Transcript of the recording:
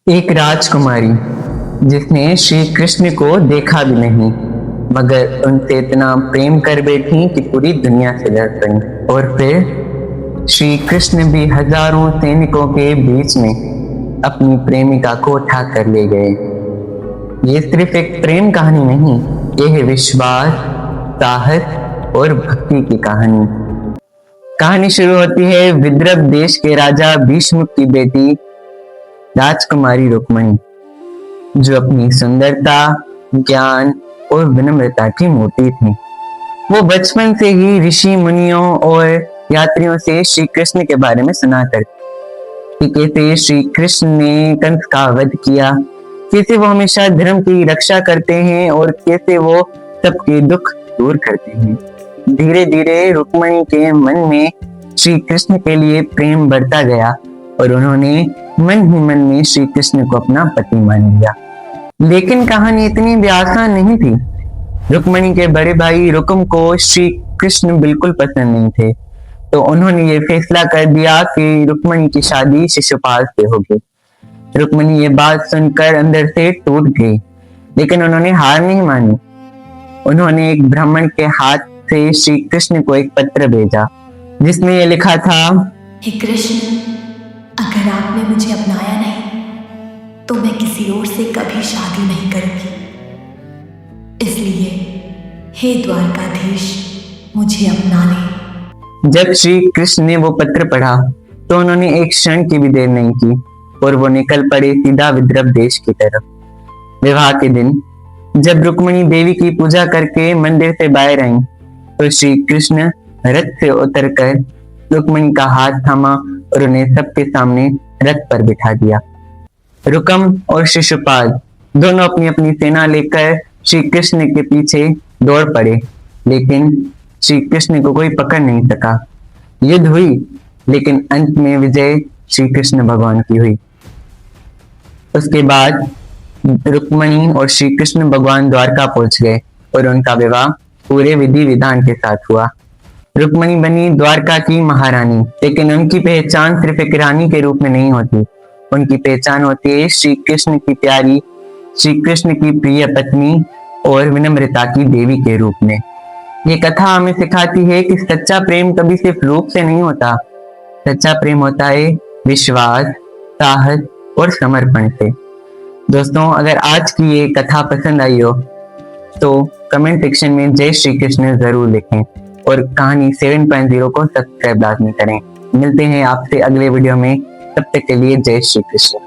एक राजकुमारी जिसने श्री कृष्ण को देखा भी नहीं, मगर उनसे इतना प्रेम कर बैठी कि पूरी दुनिया से डर पड़ी। और फिर श्री कृष्ण भी हजारों सैनिकों के बीच में अपनी प्रेमिका को उठा कर ले गए। ये सिर्फ एक प्रेम कहानी नहीं, ये है विश्वास, साहस और भक्ति की कहानी। कहानी शुरू होती है विदर्भ देश के राजा भीष्म की बेटी राजकुमारी रुक्मणी, जो अपनी सुंदरता, ज्ञान और विनम्रता की मूर्ति थी। वो बचपन से ही ऋषि मुनियों और यात्रियों से श्री कृष्ण के बारे में सुना करती कि कैसे श्री कृष्ण ने कंस का वध किया, कैसे वो हमेशा धर्म की रक्षा करते हैं और कैसे वो सबके दुख दूर करते हैं। धीरे धीरे रुक्मणी के मन में श्री कृष्ण के लिए प्रेम बढ़ता गया और उन्होंने मन ही मन में श्री कृष्ण को अपना पति मान लिया। लेकिन कहानी इतनी भी आसान नहीं थी। रुक्मणी के बड़े भाई रुकुम को श्री कृष्ण बिल्कुल पसंद नहीं थे, तो उन्होंने ये फैसला कर दिया कि रुक्मणी की शादी शिशुपाल से होगी। रुक्मणी ये बात सुनकर अंदर से टूट गई, लेकिन उन्होंने हार नहीं मानी। उन्होंने एक ब्राह्मण के हाथ से श्री कृष्ण को एक पत्र भेजा, जिसमें यह लिखा था, हे कृष्ण, अगर आपने मुझे अपनाया नहीं तो मैं किसी और से कभी शादी नहीं करूंगी। इसलिए हे द्वारकाधीश, मुझे अपना ले। जब श्री कृष्ण ने वो पत्र पढ़ा तो उन्होंने एक क्षण की भी देर नहीं की और वो निकल पड़े सीधा विदर्भ देश की तरफ। विवाह के दिन जब रुक्मणी देवी की पूजा करके मंदिर से बाहर आई तो श्री कृष्ण रथ से उतरकर रुक्मणी का हाथ थामा और उन्हें सबके सामने रथ पर बिठा दिया। रुकम और शिशुपाल दोनों अपनी अपनी सेना लेकर श्री कृष्ण के पीछे दौड़ पड़े, लेकिन श्री कृष्ण को कोई पकड़ नहीं सका। युद्ध हुई, लेकिन अंत में विजय श्री कृष्ण भगवान की हुई। उसके बाद रुक्मणी और श्री कृष्ण भगवान द्वारका पहुंच गए और उनका विवाह पूरे विधि विधान के साथ हुआ। रुक्मणी बनी द्वारका की महारानी, लेकिन उनकी पहचान सिर्फ एक रानी के रूप में नहीं होती। उनकी पहचान होती है श्री कृष्ण की प्यारी, श्री कृष्ण की प्रिय पत्नी और विनम्रता की देवी के रूप में। ये कथा हमें सिखाती है कि सच्चा प्रेम कभी सिर्फ रूप से नहीं होता। सच्चा प्रेम होता है विश्वास, साहस और समर्पण से। दोस्तों, अगर आज की ये कथा पसंद आई हो तो कमेंट सेक्शन में जय श्री कृष्ण जरूर लिखें और कहानी 7.0 को सब्सक्राइब लाजमी करें। मिलते हैं आपसे अगले वीडियो में, तब तक के लिए जय श्री कृष्ण।